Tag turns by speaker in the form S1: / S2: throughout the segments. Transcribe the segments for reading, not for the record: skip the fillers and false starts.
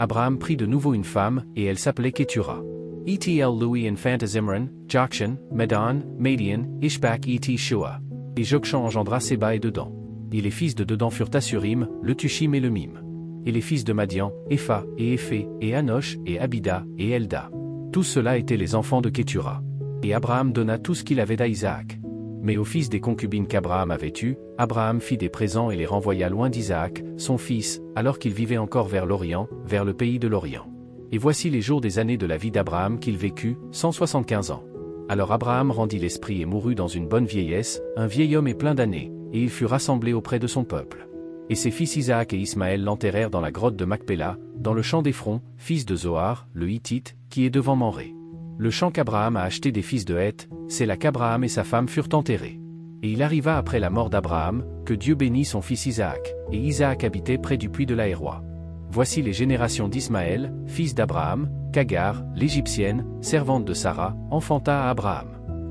S1: Abraham prit de nouveau une femme, et elle s'appelait Keturah. Etl Louis infanta Zimran, Jokshan, Medan, Madian, Ishbak et Shua. Et Jokshan engendra Séba et Dedan. Et les fils de Dedan furent Assurim, le Tushim et le Mim. Et les fils de Madian, Epha, et Éphé, et Anosh, et Abida, et Elda. Tous ceux-là étaient les enfants de Keturah. Et Abraham donna tout ce qu'il avait d'Isaac. Mais aux fils des concubines qu'Abraham avait eues, Abraham fit des présents et les renvoya loin d'Isaac, son fils, alors qu'il vivait encore vers l'Orient, vers le pays de l'Orient. Et voici les jours des années de la vie d'Abraham qu'il vécut, 175 ans. Alors Abraham rendit l'esprit et mourut dans une bonne vieillesse, un vieil homme et plein d'années, et il fut rassemblé auprès de son peuple. Et ses fils Isaac et Ismaël l'enterrèrent dans la grotte de Macpéla, dans le champ d'Éphron, fils de Zohar, le Hittite, qui est devant Mamré. Le champ qu'Abraham a acheté des fils de Heth, c'est là qu'Abraham et sa femme furent enterrés. Et il arriva après la mort d'Abraham, que Dieu bénit son fils Isaac, et Isaac habitait près du puits de l'Aéroi. Voici les générations d'Ismaël, fils d'Abraham, qu'Agar, l'Égyptienne, servante de Sarah, enfanta à Abraham.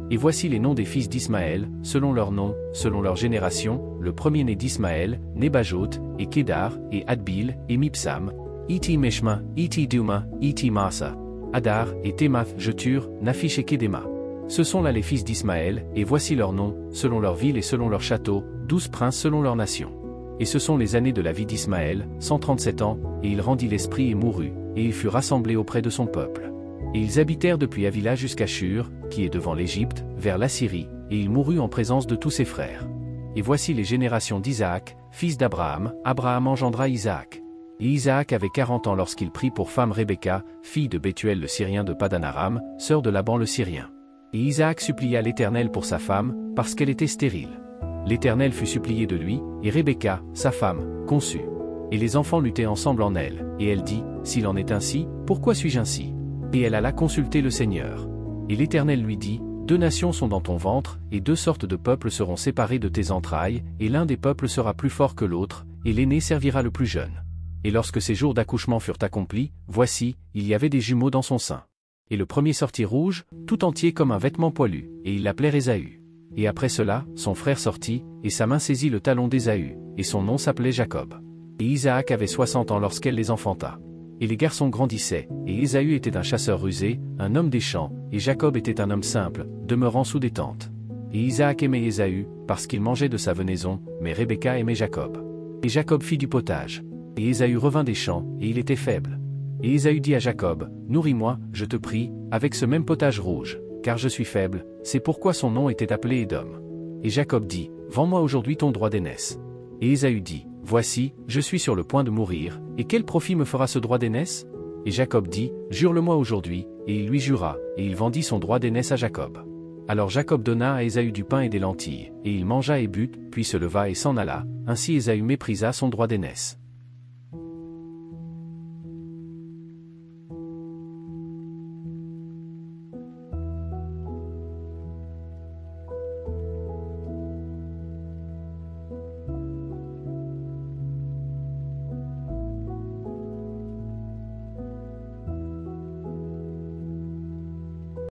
S1: Et voici les noms des fils d'Ismaël, selon leurs noms, selon leur génération, le premier-né d'Ismaël, Nebajot, et Kédar, et Adbil, et Mipsam, Iti Meshma, Iti Duma, Iti Masa, Adar, et Témath, Jetur, Naphish et Kédéma. Ce sont là les fils d'Ismaël, et voici leurs noms, selon leurs villes et selon leurs châteaux, 12 princes selon leur nation. Et ce sont les années de la vie d'Ismaël, 137 ans, et il rendit l'esprit et mourut, et il fut rassemblé auprès de son peuple. Et ils habitèrent depuis Avila jusqu'à Shur, qui est devant l'Égypte, vers l'Assyrie, et il mourut en présence de tous ses frères. Et voici les générations d'Isaac, fils d'Abraham, Abraham engendra Isaac. Et Isaac avait 40 ans lorsqu'il prit pour femme Rebecca, fille de Bethuel le Syrien de Padan-Aram, sœur de Laban le Syrien. Et Isaac supplia l'Éternel pour sa femme, parce qu'elle était stérile. L'Éternel fut supplié de lui, et Rebecca, sa femme, conçut. Et les enfants luttaient ensemble en elle, et elle dit, s'il en est ainsi, pourquoi suis-je ainsi? Et elle alla consulter le Seigneur. Et l'Éternel lui dit, 2 nations sont dans ton ventre, et 2 sortes de peuples seront séparés de tes entrailles, et l'un des peuples sera plus fort que l'autre, et l'aîné servira le plus jeune. Et lorsque ses jours d'accouchement furent accomplis, voici, il y avait des jumeaux dans son sein. Et le premier sortit rouge, tout entier comme un vêtement poilu, et il l'appelait Ésaü. Et après cela, son frère sortit, et sa main saisit le talon d'Ésaü, et son nom s'appelait Jacob. Et Isaac avait 60 ans lorsqu'elle les enfanta. Et les garçons grandissaient, et Ésaü était un chasseur rusé, un homme des champs, et Jacob était un homme simple, demeurant sous des tentes. Et Isaac aimait Ésaü, parce qu'il mangeait de sa venaison, mais Rebecca aimait Jacob. Et Jacob fit du potage. Et Ésaü revint des champs, et il était faible. Et Ésaü dit à Jacob, nourris-moi, je te prie, avec ce même potage rouge, car je suis faible, c'est pourquoi son nom était appelé Édom. Et Jacob dit, vends-moi aujourd'hui ton droit d'aînesse. Et Ésaü dit, voici, je suis sur le point de mourir, et quel profit me fera ce droit d'aînesse? Et Jacob dit, jure-le-moi aujourd'hui, et il lui jura, et il vendit son droit d'aînesse à Jacob. Alors Jacob donna à Ésaü du pain et des lentilles, et il mangea et but, puis se leva et s'en alla, ainsi Ésaü méprisa son droit d'aînesse.